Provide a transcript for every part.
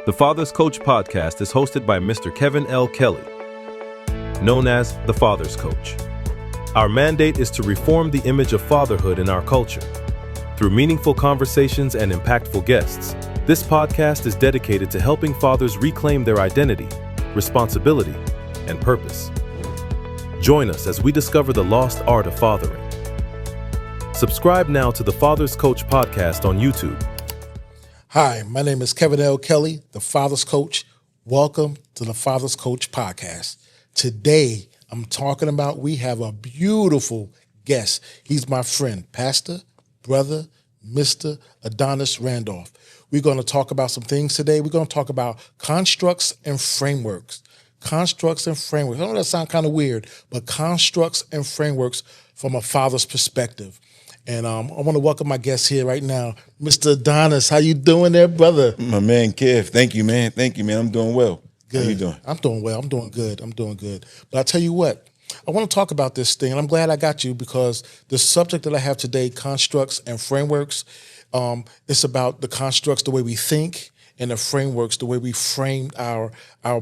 The Father's Coach podcast is hosted by Mr. Kevin L. Kelly, known as the Father's Coach. Our mandate is to reform the image of fatherhood in our culture. Through meaningful conversations and impactful guests, this podcast is dedicated to helping fathers reclaim their identity, responsibility, and purpose. Join us as we discover the lost art of fathering. Subscribe now to the Father's Coach podcast on YouTube. Hi, my name is Kevin L. Kelly, the Father's Coach. Welcome to the Father's Coach podcast. Today, I'm talking about, we have a beautiful guest. He's my friend, Pastor, brother, Mr. Adonis Randolph. We're going to talk about some things today. We're going to talk about constructs and frameworks. Constructs and frameworks. I know that sounds kind of weird, but constructs and frameworks from a father's perspective. And I want to welcome my guest here right now, Mr. Adonis. How you doing there, brother? My man, Kev. Thank you, man. I'm doing well. Good. How you doing? I'm doing well. I'm doing good. But I tell you what, I want to talk about this thing, and I'm glad I got you because the subject that I have today, constructs and frameworks, it's about the constructs, the way we think, and the frameworks, the way we frame our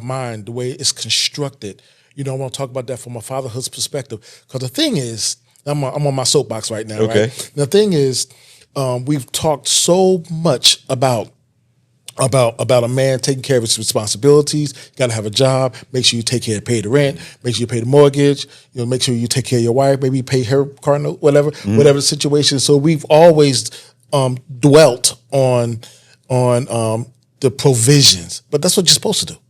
mind, the way it's constructed. You know, I want to talk about that from a fatherhood's perspective. Because the thing is, I'm on my soapbox right now, okay. Right? The thing is, we've talked so much about a man taking care of his responsibilities. You got to have a job. Make sure you take care of pay the rent. Make sure you pay the mortgage. You know, make sure you take care of your wife. Maybe pay her car note, whatever the situation. So we've always dwelt on the provisions, but that's what you're supposed to do.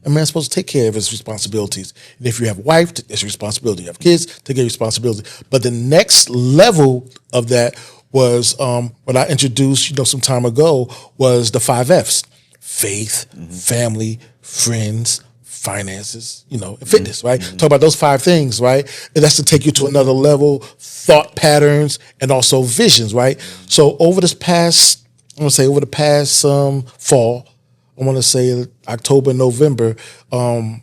A man's supposed to take care of his responsibilities. And if you have a wife, it's your responsibility. You have kids, take care of your responsibility. But the next level of that was what I introduced, some time ago, was the 5 F's: faith, family, friends, finances, and fitness, right? Talk about those 5 things, right? And that's to take you to another level, thought patterns, and also visions, right? So over the past fall, I want to say October, November, I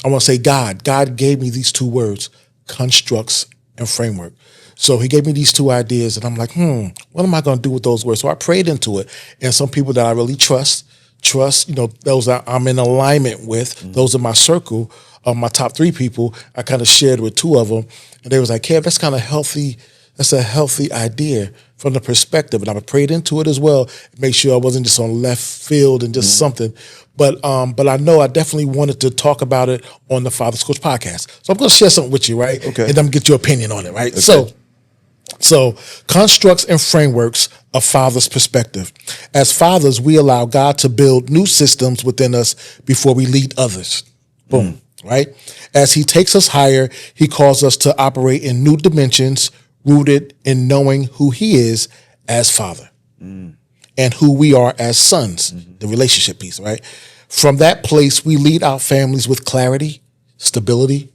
want to say God gave me these 2 words, constructs and framework. So he gave me these 2 ideas, and I'm like, what am I going to do with those words? So I prayed into it, and some people that I really trust, those that I'm in alignment with, those in my circle, my top 3 people, I kind of shared with 2 of them, and they was like, Kev, that's kind of healthy. That's a healthy idea from the perspective. And I prayed into it as well, make sure I wasn't just on left field and just something. But I know I definitely wanted to talk about it on the Father's Coach podcast. So I'm going to share something with you, right? Okay. And I'm going to get your opinion on it, right? Okay. So constructs and frameworks of father's perspective. As fathers, we allow God to build new systems within us before we lead others. Boom, right? As he takes us higher, he calls us to operate in new dimensions, rooted in knowing who he is as father and who we are as sons, the relationship piece, right? From that place, we lead our families with clarity, stability,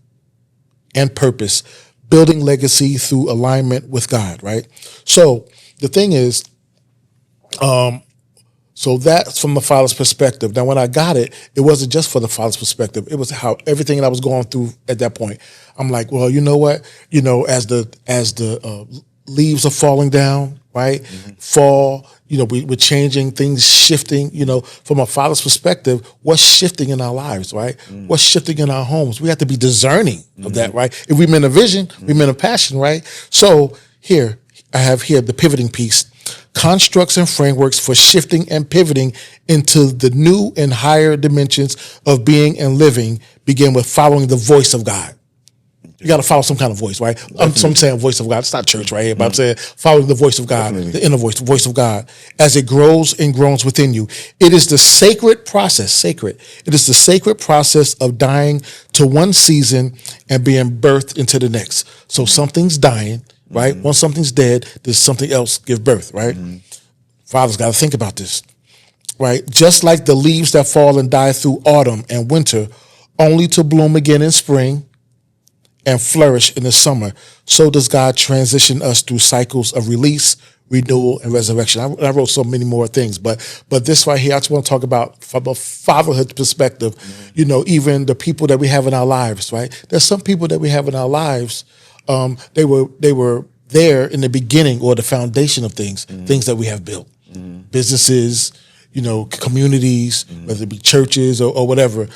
and purpose, building legacy through alignment with God, right? So the thing is, so that's from the father's perspective. Now, when I got it, it wasn't just for the father's perspective. It was how everything that I was going through at that point. I'm like, well, you know what? As the leaves are falling down, right? Fall, we're changing, things shifting, from a father's perspective, what's shifting in our lives, right? What's shifting in our homes? We have to be discerning of that, right? If we meant a vision, we meant a passion, right? So I have here the pivoting piece. Constructs and frameworks for shifting and pivoting into the new and higher dimensions of being and living begin with following the voice of God. You got to follow some kind of voice, right? I'm saying voice of God. It's not church right here, but I'm saying following the voice of God, the inner voice, the voice of God, as it grows and groans within you. It is the sacred process, It is the sacred process of dying to one season and being birthed into the next. So something's dying, right? Once something's dead, there's something else give birth, right? Fathers got to think about this, right? Just like the leaves that fall and die through autumn and winter, only to bloom again in spring and flourish in the summer, so does God transition us through cycles of release, renewal, and resurrection. I wrote so many more things, but this right here, I just want to talk about from a fatherhood perspective, even the people that we have in our lives, right? There's some people that we have in our lives, they were there in the beginning or the foundation of things that we have built. Businesses, communities, whether it be churches or whatever.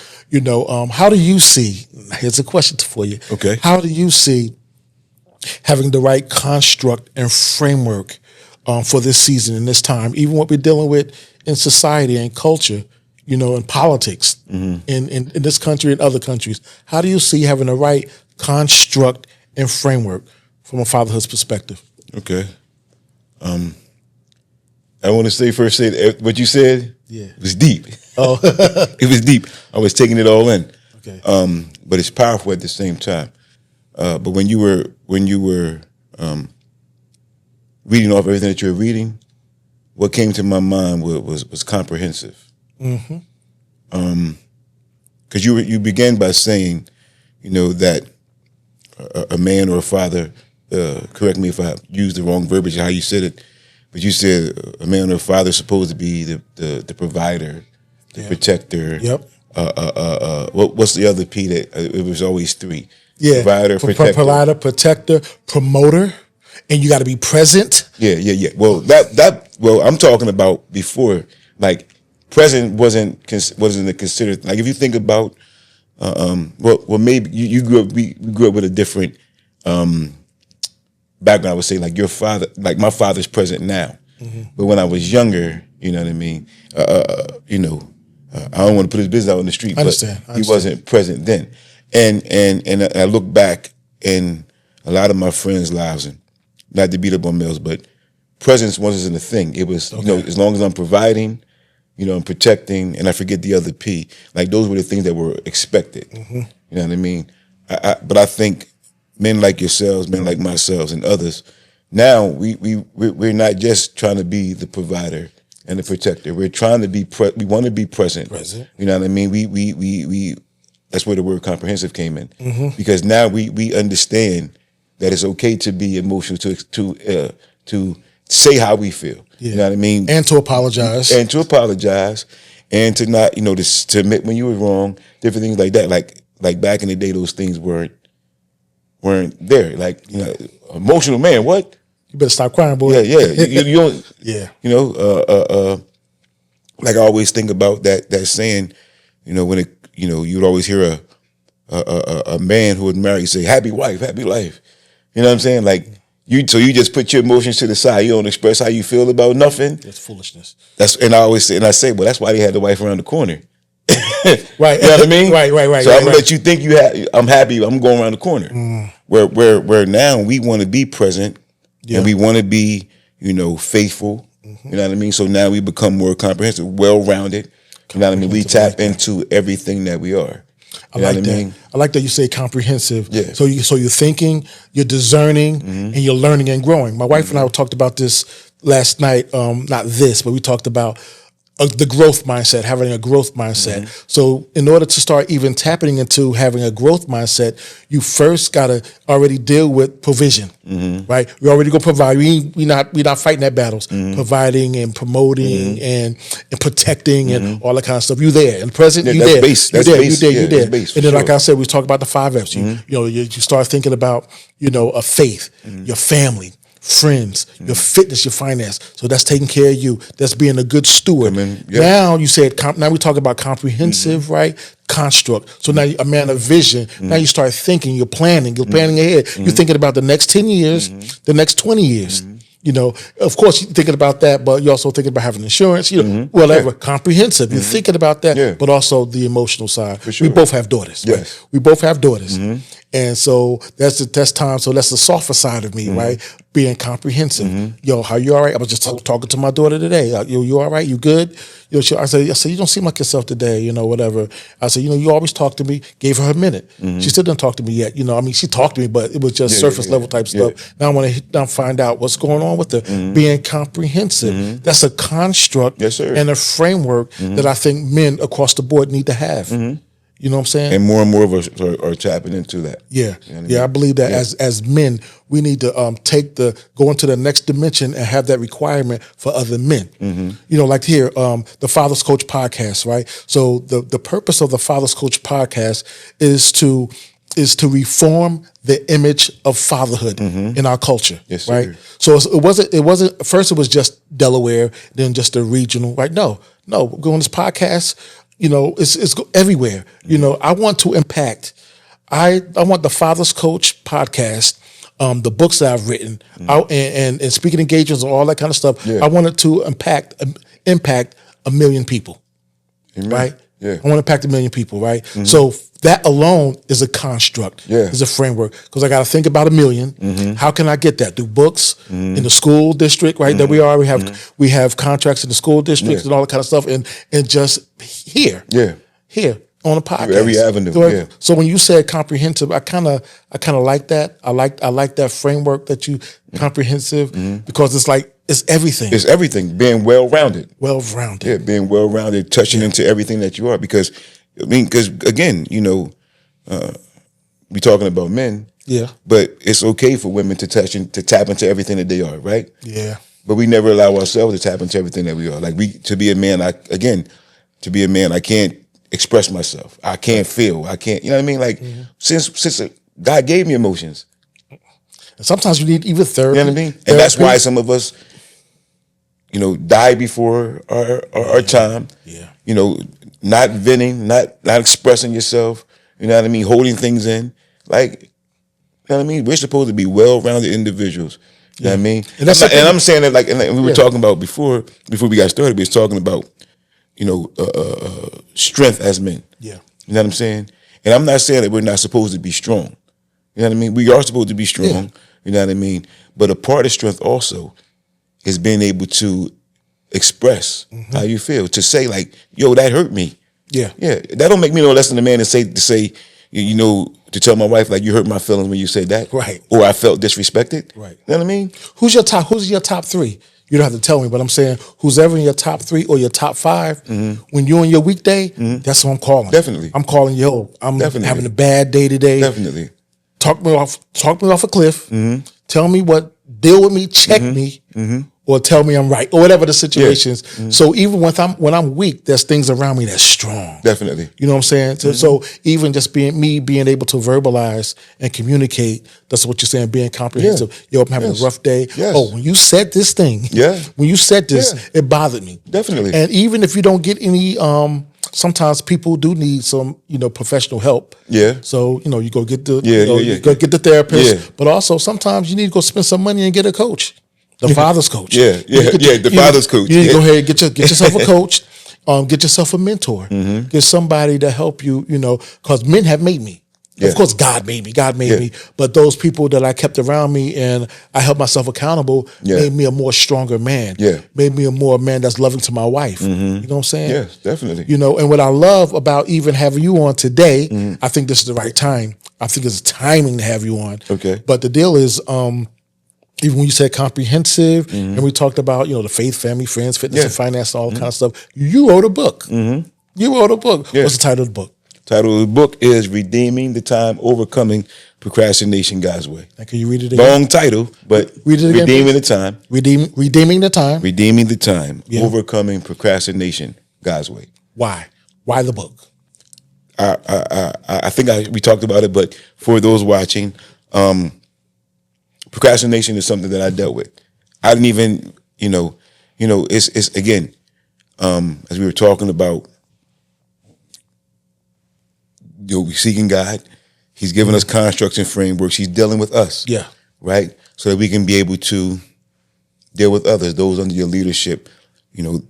How do you see? Here's a question for you. Okay. How do you see having the right construct and framework for this season and this time, even what we're dealing with in society and culture, in politics, in this country and other countries? How do you see having the right construct and framework from a fatherhood perspective? Okay. I want to say what you said. Yeah. It was deep. Oh, It was deep. I was taking it all in. okay. But it's powerful at the same time. But when you were reading off everything that you're reading, what came to my mind was comprehensive. Because you began by saying, that a man or a father, correct me if I used the wrong verbiage, how you said it, but you said a man or a father is supposed to be the provider, the protector. Yep. What's the other P that it was always three? Yeah. Provider, protector, promoter, and you got to be present. Yeah. Well, I'm talking about before, like present wasn't a considered. Like if you think about, maybe you we grew up with a different background. I would say like your father, like my father's present now, but when I was younger, you know what I mean. I don't want to put his business out on the street, but he wasn't present then. And I look back in a lot of my friends' lives, and not to beat up on males, but presence wasn't a thing. It was, as long as I'm providing, I'm protecting, and I forget the other P. Like those were the things that were expected. You know what I mean? But I think men like yourselves, men like myself, and others, now we're not just trying to be the provider and the protector. We're trying to be we want to be present. You know what I mean? We that's where the word comprehensive came in, because now we understand that it's okay to be emotional, to say how we feel. Yeah. You know what I mean? And to apologize. And to not, to admit when you were wrong, different things like that. Like back in the day, those things weren't there. Like, emotional man, what? You better stop crying, boy. Yeah. You don't. Yeah. Like I always think about that saying, when it, you'd always hear a man who would marry say, "Happy wife, happy life." You know what I'm saying? Like you just put your emotions to the side. You don't express how you feel about nothing. That's foolishness. And I say, well, that's why they had the wife around the corner. Right. You know what I mean? Right. So I'm gonna let you think I'm happy. I'm going around the corner. Where now we want to be present, and we want to be, faithful. You know what I mean? So now we become more comprehensive, well-rounded. You know what I mean? We tap into everything that we are. I like that. I like that you say comprehensive. Yeah. So you're thinking, you're discerning, and you're learning and growing. My wife and I talked about this last night. Not this, but we talked about the growth mindset, having a growth mindset. So in order to start even tapping into having a growth mindset, you first got to already deal with provision, right? We already go provide. We not fighting that battles, providing and promoting and protecting and all that kind of stuff. You there in the present, you there. You there. And then, like I said, we talk about the 5 F's. You start thinking about a faith, your family, friends, your fitness, your finance. So that's taking care of you. That's being a good steward. Now you said, now we talk about comprehensive, right? Construct. So now a man of vision. Now you start thinking, you're planning ahead. You're thinking about the next 10 years, the next 20 years. Of course you're thinking about that, but you're also thinking about having insurance, whatever, comprehensive. You're thinking about that, but also the emotional side. For sure. We both have daughters. Yes. Right? We both have daughters. And so that's time. So that's the softer side of me, right? Being comprehensive. Yo, how you all right? I was just talking to my daughter today. Yo, you all right? You good? I said, you don't seem like yourself today, whatever. I said, you always talk to me. Gave her a minute. She still didn't talk to me yet. She talked to me, but it was just surface level type stuff. Now I want to find out what's going on with her. Being comprehensive. That's a construct and a framework that I think men across the board need to have. You know what I'm saying? And more of us are tapping into that. Yeah. You know what I mean? I believe that as men, we need to go into the next dimension and have that requirement for other men. Like here, the Father's Coach podcast, right? So the purpose of the Father's Coach podcast is to reform the image of fatherhood in our culture, right? So it wasn't. First, it was just Delaware, then just the regional, right? No, No, go on this podcast. It's everywhere. I want to impact. I want the Father's Coach podcast, the books that I've written, and speaking engagements and all that kind of stuff. Yeah. I wanted to impact 1 million people. Amen. Right? Yeah. I want to impact 1 million people, right? So that alone is a construct, is a framework. Because I got to think about 1 million. How can I get that? Through books in the school district, right? That we have contracts in the school districts and all that kind of stuff, and just here on a podcast, through every avenue. So, so when you said comprehensive, I kind of like that. I like that framework that you comprehensive because it's everything. It's everything. Being well-rounded. Well-rounded. Yeah, being well-rounded, touching into everything that you are. Because again, we're talking about men. Yeah. But it's okay for women to tap into everything that they are, right? Yeah. But we never allow ourselves to tap into everything that we are. To be a man, I can't express myself. I can't feel. I can't, you know what I mean? Since God gave me emotions. And sometimes you need even therapy. You know what I mean? And that's why some of us, die before our time. Yeah. Not venting, not expressing yourself. You know what I mean? Holding things in. You know what I mean? We're supposed to be well-rounded individuals. You know what I mean? And I'm saying that and we were talking about before we got started, we was talking about, strength as men. Yeah. You know what I'm saying? And I'm not saying that we're not supposed to be strong. You know what I mean? We are supposed to be strong. Yeah. You know what I mean? But a part of strength also is being able to express how you feel, to say yo, that hurt me. Yeah. Yeah. That don't make me no less than a man to say, to tell my wife, you hurt my feelings when you said that. Right. Or I felt disrespected. Right. You know what I mean? Who's your top 3? You don't have to tell me, but I'm saying who's ever in your top 3 or your top 5, when you're on your weekday, that's what I'm calling. Definitely. I'm calling, I'm Definitely. having a bad day today. Definitely. Talk me off a cliff. Tell me deal with me, check me, or tell me I'm right, or whatever the situation is. So even when I'm weak, there's things around me that's strong. Definitely. You know what I'm saying? So even just being able to verbalize and communicate, that's what you're saying, being comprehensive. Yo, I'm having a rough day. Yes. Oh, when you said this thing, when you said this, it bothered me. Definitely. And even if you don't get any, sometimes people do need some, professional help. Yeah. So, you go get the, you go get the therapist. Yeah. But also sometimes you need to go spend some money and get a coach. The father's coach. The father's coach. You need to go ahead and get yourself a coach. Get yourself a mentor. Get somebody to help you, because men have made me. Yeah. Of course, God made me. But those people that I kept around me and I held myself accountable made me a more stronger man. Yeah. Made me a more man that's loving to my wife. You know what I'm saying? Yes, definitely. And what I love about even having you on today, I think this is the right time. I think it's timing to have you on. Okay. But the deal is, even when you said comprehensive, and we talked about, the faith, family, friends, fitness, and finance, all that kind of stuff, you wrote a book. You wrote a book. Yeah. What's the title of the book? Title of the book is Redeeming the Time, Overcoming Procrastination God's Way. And can you read it again? Long title, but read it again, Redeeming the Time. Redeeming the Time. Redeeming the Time, Overcoming Procrastination God's Way. Why? Why the book? I think we talked about it, but for those watching, procrastination is something that I dealt with. I didn't even, it's again, as we were talking about, we're seeking God. He's giving us constructs and frameworks. He's dealing with us. Yeah. Right? So that we can be able to deal with others, those under your leadership,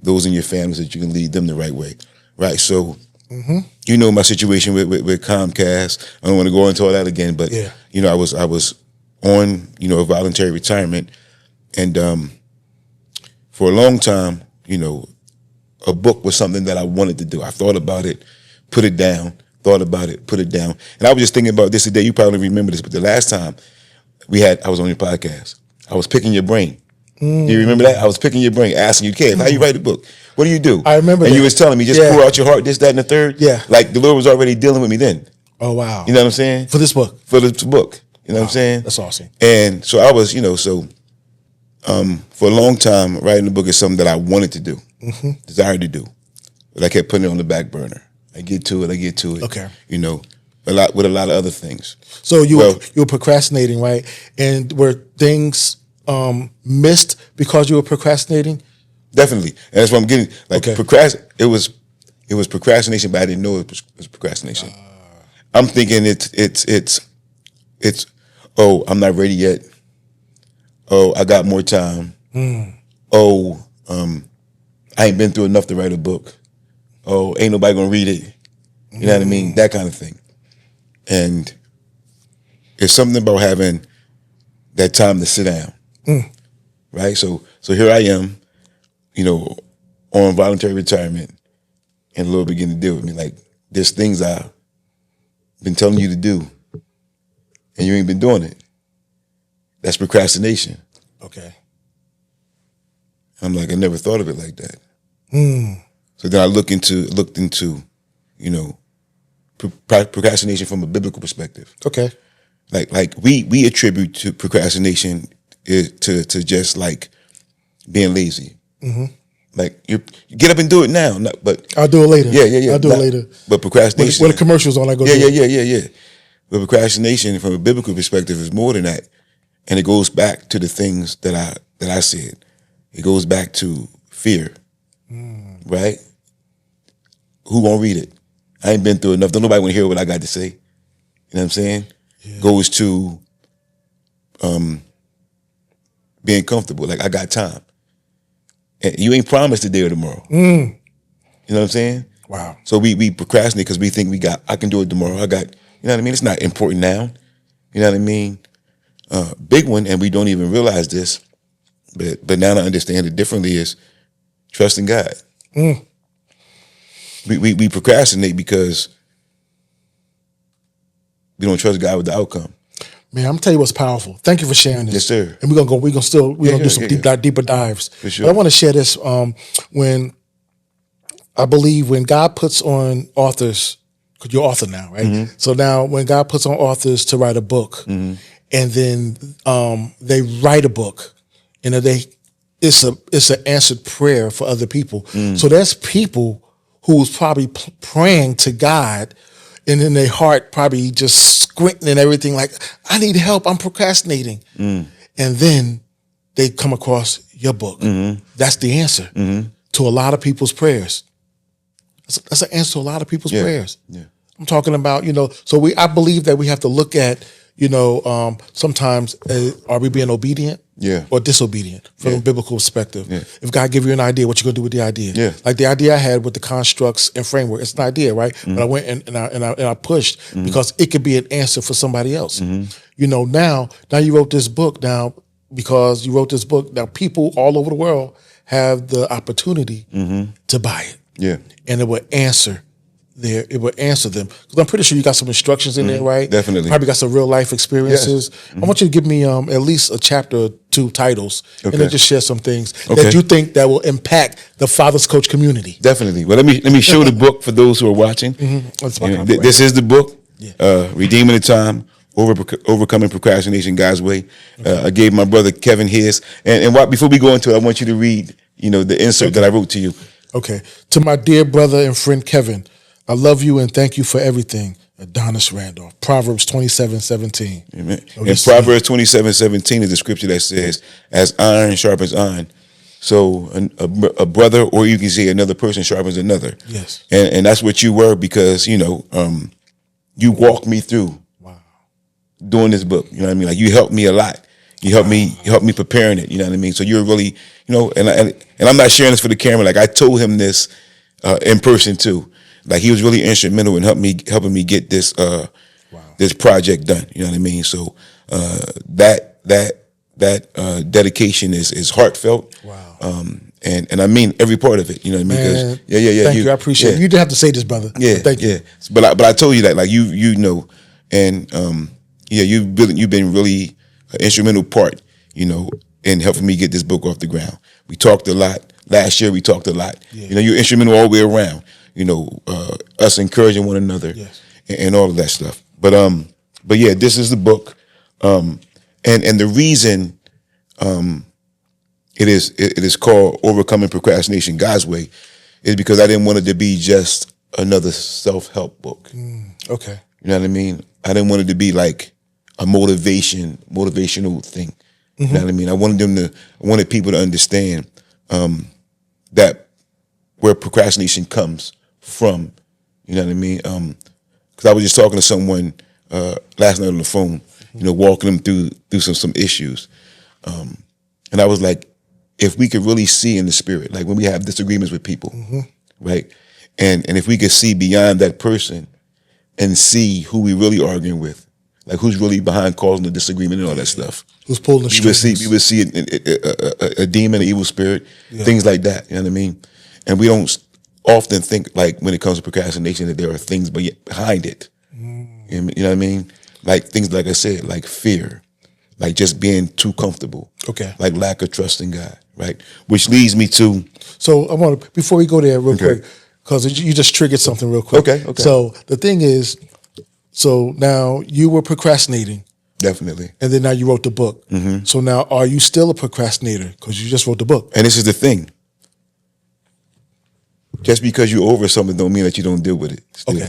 those in your families, that you can lead them the right way. Right? So, my situation with Comcast. I don't want to go into all that again, but, I was on, a voluntary retirement. And for a long time, a book was something that I wanted to do. I thought about it, put it down, thought about it, put it down. And I was just thinking about this today. You probably remember this, but the last time I was on your podcast, I was picking your brain. Do you remember that? I was picking your brain, asking you, Kev, how you write a book? What do you do? I remember And that. you was telling me, just pour out your heart, this, that, and the third. Yeah. Like the Lord was already dealing with me then. Oh, wow. You know what I'm saying? For this book? For this book. You know what I'm saying? That's awesome. And so I was, for a long time, writing the book is something that I wanted to do, desired to do, but I kept putting it on the back burner. I get to it. Okay. A lot with a lot of other things. So you were procrastinating, right? And were things missed because you were procrastinating? Definitely, and that's what I'm getting. Like it was procrastination, but I didn't know it was procrastination. I'm thinking it's oh, I'm not ready yet. Oh, I got more time. Oh, I ain't been through enough to write a book. Oh, ain't nobody gonna read it. You know what I mean? That kind of thing. And it's something about having that time to sit down. Right? So here I am, on voluntary retirement, and the Lord began to deal with me. Like, there's things I've been telling you to do, and you ain't been doing it. That's procrastination. Okay. I'm like, I never thought of it like that. So then I looked into, procrastination from a biblical perspective. Okay. Like we attribute to procrastination to just like being lazy. Like you get up and do it now, but I'll do it later. Yeah. I'll do it later. But procrastination. When the commercial's on, I go. Yeah. But procrastination from a biblical perspective is more than that, and it goes back to the things that I said. It goes back to fear, right? Who gonna read it? I ain't been through enough. Don't nobody want to hear what I got to say. You know what I'm saying? Yeah. Goes to being comfortable. Like, I got time. And you ain't promised today or tomorrow. You know what I'm saying? Wow. So we procrastinate because we think I can do it tomorrow. You know what I mean? It's not important now. You know what I mean? Big one, and we don't even realize this, but now I understand it differently, is trusting God. We procrastinate because we don't trust God with the outcome. Man, I'm gonna tell you what's powerful. Thank you for sharing this. Yes, sir. And we're gonna do some deeper dives. For sure. But I want to share this. When God puts on authors, because you're author now, right? So now when God puts on authors to write a book, and then they write a book, it's an answered prayer for other people. So there's people who's probably praying to God, and in their heart probably just squinting and everything, like, I need help, I'm procrastinating. And then they come across your book. That's the answer to a lot of people's prayers. That's an answer to a lot of people's prayers. Yeah. I'm talking about, so I believe that we have to look at, sometimes are we being obedient or disobedient from a biblical perspective? Yeah. If God give you an idea, what you gonna do with the idea? Yeah. Like the idea I had with the constructs and framework, it's an idea, right? But I went and I pushed because it could be an answer for somebody else. Now you wrote this book because you wrote this book, now people all over the world have the opportunity to buy it. Yeah. And it will answer them, because I'm pretty sure you got some instructions in there, right? Definitely. Probably got some real life experiences. Yes. I want you to give me at least a chapter or two titles, and then just share some things that you think that will impact the Father's Coach community. Definitely. Well, let me show the book for those who are watching. This is the book, Redeeming the Time, Overcoming Procrastination God's Way. I gave my brother Kevin his, and before we go into it, I want you to read, the insert that I wrote to you. Okay. To my dear brother and friend Kevin, I love you and thank you for everything. Adonis Randolph. Proverbs 27:17. Amen. And Proverbs 27:17 is the scripture that says, as iron sharpens iron, so a brother, or you can say another person, sharpens another. Yes. And that's what you were, because, you walked me through doing this book. You know what I mean? Like, you helped me a lot. You helped me preparing it. You know what I mean? So you're really, and I'm not sharing this for the camera. Like, I told him this in person too. Like, he was really instrumental in helping me get this this project done. You know what I mean? So that dedication is heartfelt. Wow. And I mean every part of it. You know what I mean? Man, thank you. I appreciate it. You didn't have to say this, brother. Yeah. Thank you. But I told you that, like, and you've been really an instrumental part, in helping me get this book off the ground. We talked a lot. Last year we talked a lot. Yeah. You're instrumental all the way around. Us encouraging one another, and all of that stuff. But yeah, this is the book, and the reason it is called Overcoming Procrastination God's Way is because I didn't want it to be just another self-help book. Okay, you know what I mean? I didn't want it to be like a motivational thing. You know what I mean? I wanted people to understand that where procrastination comes from. You know what I mean? Because I was just talking to someone last night on the phone, walking them through some issues. And I was like, if we could really see in the spirit, like when we have disagreements with people, right? And if we could see beyond that person and see who we really arguing with, like who's really behind causing the disagreement and all that stuff. Who's pulling the strings? We would see a demon, an evil spirit, things like that. You know what I mean? And we don't often think, like when it comes to procrastination, that there are things behind it. You know what I mean? Like things, like I said, like fear, like just being too comfortable. Okay. Like lack of trust in God, right? Which leads me to. So I want to, before we go there real quick, because you just triggered something real quick. Okay. So the thing is, so now you were procrastinating. Definitely. And then now you wrote the book. So now are you still a procrastinator? Because you just wrote the book. And this is the thing. Just because you're over something don't mean that you don't deal with it. Still.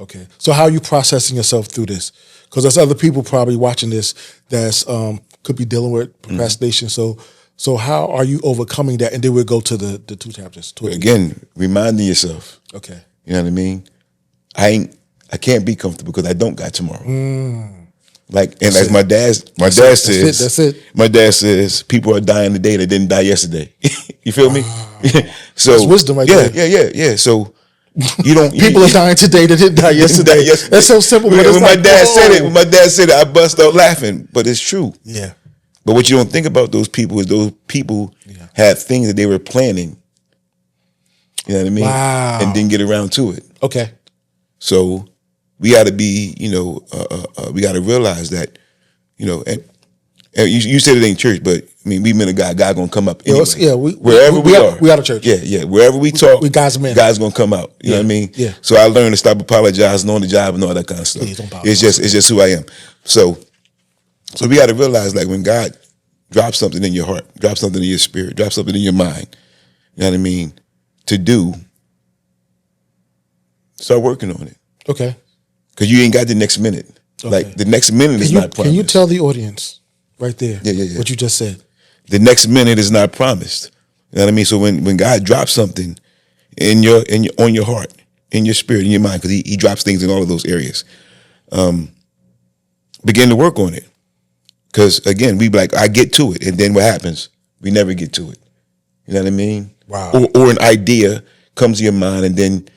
Okay. So how are you processing yourself through this? Because there's other people probably watching this that's could be dealing with procrastination. So how are you overcoming that? And then we'll go to the 2 chapters. Again, reminding yourself. Okay. You know what I mean? I can't be comfortable because I don't got tomorrow. Like, and That's as it. my dad says, That's it. My dad says people are dying today that didn't die yesterday. You feel me? So That's wisdom right there. Yeah. So you don't. People are dying today that didn't die yesterday. That's so simple. But When my dad said it, I bust out laughing. But it's true. Yeah. But what you don't think about those people is those people had things that they were planning. You know what I mean? Wow. And didn't get around to it. Okay. So we got to be, we got to realize that, and you said it ain't church, but I mean, we men of God gonna come up anyway. Wherever we are. We out of church. Yeah. Wherever we talk, we God's men. God's gonna come out. You know what I mean? Yeah. So I learned to stop apologizing on the job and all that kind of stuff. Yeah, don't It's just who I am. So we got to realize, like, when God drops something in your heart, drops something in your spirit, drops something in your mind, you know what I mean, to do, start working on it. Okay. Because you ain't got the next minute. Okay. Like, the next minute is not promised. Can you tell the audience right there what you just said? The next minute is not promised. You know what I mean? So when God drops something on your heart, in your spirit, in your mind, because he drops things in all of those areas, begin to work on it. Because again, we be like, I get to it, and then what happens? We never get to it. You know what I mean? Wow. Or an idea comes to your mind, and then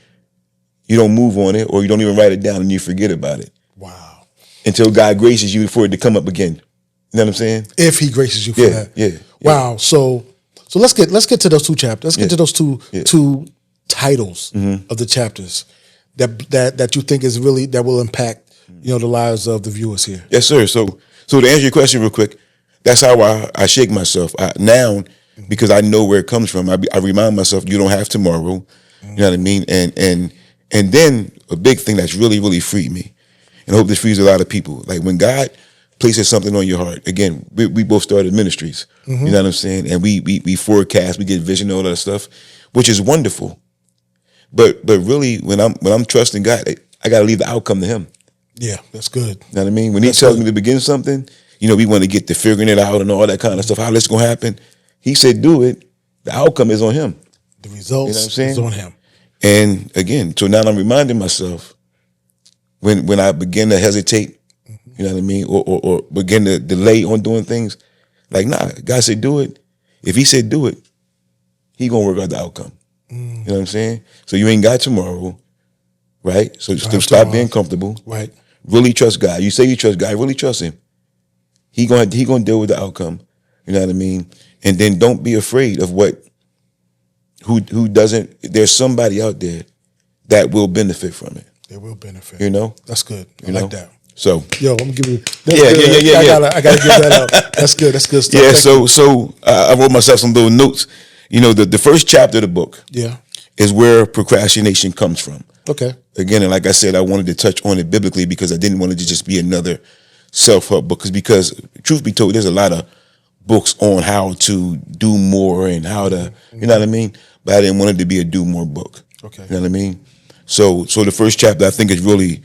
you don't move on it, or you don't even write it down, and you forget about it. Wow. Until God graces you for it to come up again. You know what I'm saying? If He graces you for that. Yeah. Wow. So let's get to those 2 chapters. Let's get to those two titles of the chapters that you think is really that will impact the lives of the viewers here. Yes, sir. So to answer your question real quick, that's how I shake myself now, because I know where it comes from. I remind myself, you don't have tomorrow. You know what I mean? And then a big thing that's really, really freed me, and I hope this frees a lot of people. Like, when God places something on your heart, again, we both started ministries. You know what I'm saying? And we forecast, we get vision, all that stuff, which is wonderful. But really, when I'm trusting God, I got to leave the outcome to Him. Yeah, that's good. You know what I mean? When He tells me to begin something, we want to get to figuring it out and all that kind of stuff. How that's going to happen? He said, do it. The outcome is on Him. The results is on Him. And again, so now I'm reminding myself, when I begin to hesitate, you know what I mean, or begin to delay on doing things, like, nah, God said do it. If He said do it, He gonna work out the outcome. You know what I'm saying? So you ain't got tomorrow, right? So stop being comfortable. Right. Really trust God. You say you trust God, really trust Him. He gonna deal with the outcome. You know what I mean? And then don't be afraid of who doesn't. There's somebody out there that will benefit from it. They will benefit. That's good. I like that. So I'm gonna give you. Yeah. I gotta give that out. That's good. That's good stuff. Yeah. So I wrote myself some little notes. The first chapter of the book. Yeah. Is where procrastination comes from. Okay. Again, and like I said, I wanted to touch on it biblically because I didn't want it to just be another self-help book. Because truth be told, there's a lot of books on how to do more and how to, you know what I mean? But I didn't want it to be a do more book. Okay. You know what I mean? So the first chapter I think is really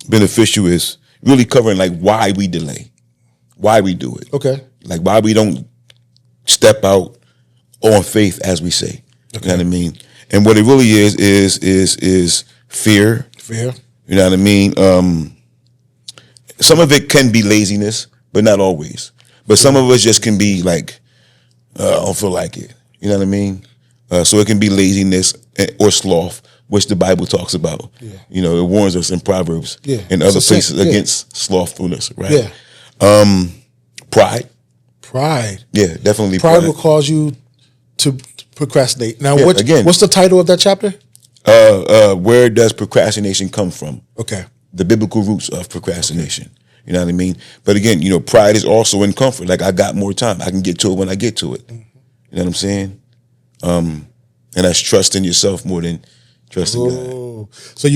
beneficial, is really covering like why we delay, why we do it. Okay. Like why we don't step out on faith, as we say. Okay. You know what I mean? And what it really is fear. Fear. You know what I mean? Some of it can be laziness, but not always. But some of us just can be like, I don't feel like it. You know what I mean? So it can be laziness or sloth, which the Bible talks about. Yeah. You know, it warns us in Proverbs and other places against slothfulness, right? Yeah. Pride. Pride. Yeah, definitely pride. Pride will cause you to procrastinate. Now, again, what's the title of that chapter? Where does procrastination come from? Okay. The biblical roots of procrastination. Okay. You know what I mean? But again, you know, pride is also in comfort. Like, I got more time. I can get to it when I get to it. Mm-hmm. You know what I'm saying? And that's trusting yourself more than trusting God. So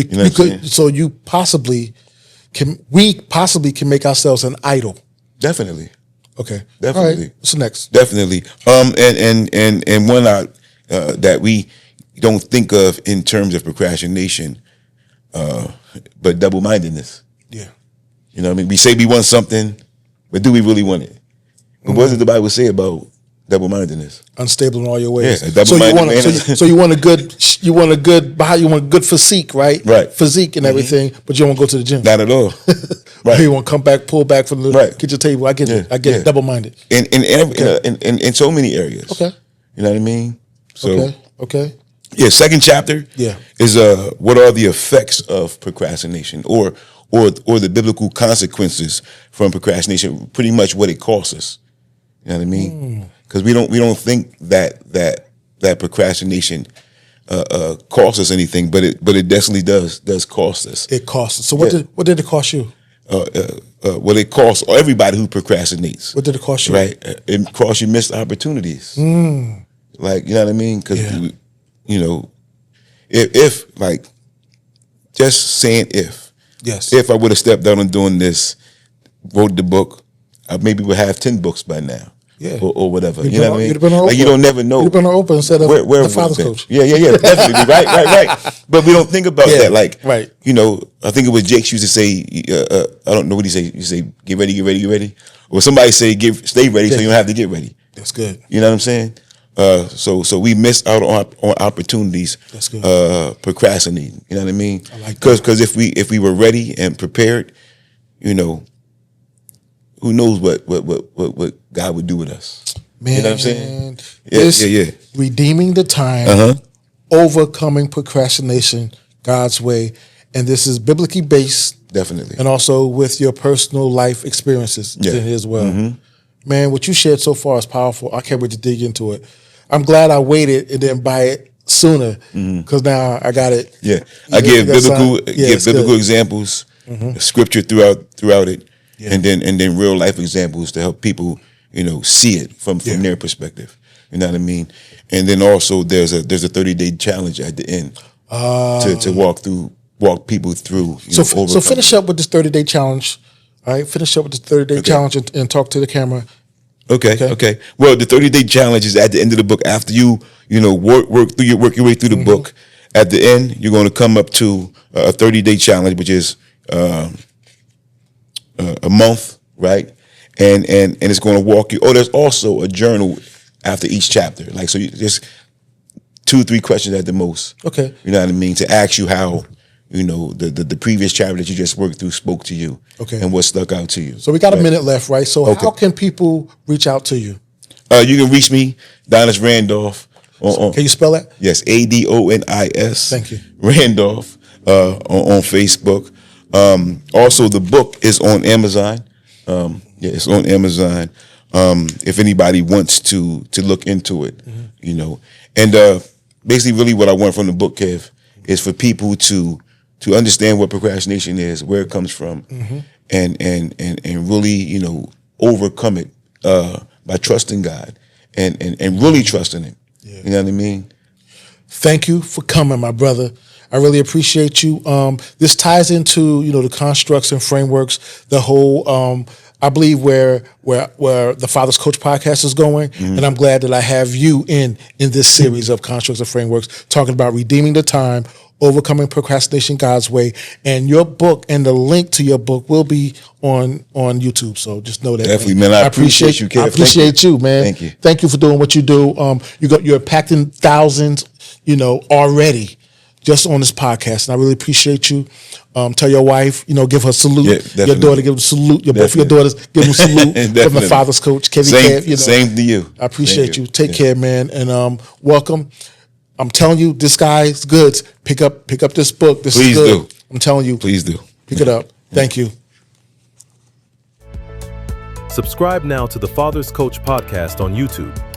we possibly can make ourselves an idol. Definitely. Okay. Definitely. All right. What's next? Definitely. And one that we don't think of in terms of procrastination, but double-mindedness. Yeah. You know what I mean? We say we want something, but do we really want it? But what does the Bible say about double-mindedness? Unstable in all your ways. Yeah, so you want a good physique, right? Right. Physique and everything, but you don't want to go to the gym. Not at all. Right. You want to come back, pull back from the kitchen table. I get it. I get it. Double-minded. In so many areas. Okay. You know what I mean? So, okay. Yeah, second chapter is what are the effects of procrastination or the biblical consequences from procrastination, pretty much what it costs us. You know what I mean? Because we don't think that procrastination costs us anything, but it definitely does cost us. It costs us. So what did it cost you? Well, it costs everybody who procrastinates. What did it cost you? Right, it costs you missed opportunities. Like, you know what I mean? Because you know, if like just saying if I would have stepped out on doing this, wrote the book, I maybe would have 10 books by now. Yeah. Or whatever. You know what I mean? Like, you don't never know. You'd have been open instead of where the father's coach. Yeah. Definitely. Right. But we don't think about that. Like, right. You know, I think it was Jake used to say, I don't know what he say. You say, get ready. Or somebody say, stay ready so you don't have to get ready. That's good. You know what I'm saying? So we miss out on opportunities. That's good. Procrastinating. You know what I mean? I like that. Because if we were ready and prepared, you know, who knows what God would do with us? Man, you know what I'm saying? Yeah. Redeeming the time, overcoming procrastination God's way, and this is biblically based, definitely, and also with your personal life experiences in here as well. Mm-hmm. Man, what you shared so far is powerful. I can't wait to dig into it. I'm glad I waited and didn't buy it sooner because now I got it. Yeah, I give biblical examples, scripture throughout it. Yeah. And then real life examples to help people, you know, see it from their perspective. You know what I mean? And then also there's a 30-day challenge at the end to walk people through. So finish up with this 30-day challenge. All right, finish up with this 30-day challenge and talk to the camera. Okay. Well, the 30-day challenge is at the end of the book. After you work your way through the book. At the end, you're going to come up to a 30-day challenge, which is a month, right? And it's going to walk you. Oh, there's also a journal after each chapter. Like, so just 2-3 questions at the most. Okay. You know what I mean? To ask you how, you know, the previous chapter that you just worked through spoke to you. Okay. And what stuck out to you. So we got a minute left, right? So how can people reach out to you? You can reach me, Adonis Randolph. Can you spell that? Yes, Adonis. Thank you. Randolph on Facebook. Also, the book is on Amazon. It's on Amazon. If anybody wants to look into it, you know. And basically, really, what I want from the book, Kev, is for people to understand what procrastination is, where it comes from, and really, you know, overcome it by trusting God and really trusting Him. Yeah. You know what I mean? Thank you for coming, my brother. I really appreciate you. This ties into, you know, the constructs and frameworks, the whole, I believe where the Father's Coach podcast is going. And I'm glad that I have you in this series of constructs and frameworks, talking about redeeming the time, Overcoming Procrastination God's Way. And your book and the link to your book will be on YouTube. So just know that. Definitely, man. I appreciate you, Kev. I appreciate you, man. Thank you. Thank you for doing what you do. You're impacting thousands, already just on this podcast. And I really appreciate you. Tell your wife, give her a salute. Yeah, your daughter, give them a salute. Both of your daughters, give them a salute from the Father's Coach, Kevin. Same to you. I appreciate you. Take care, man. And welcome. I'm telling you, this guy is good. Pick up this book. This Please is good. do. I'm telling you. Please do. Pick it up. Thank you. Subscribe now to the Father's Coach podcast on YouTube.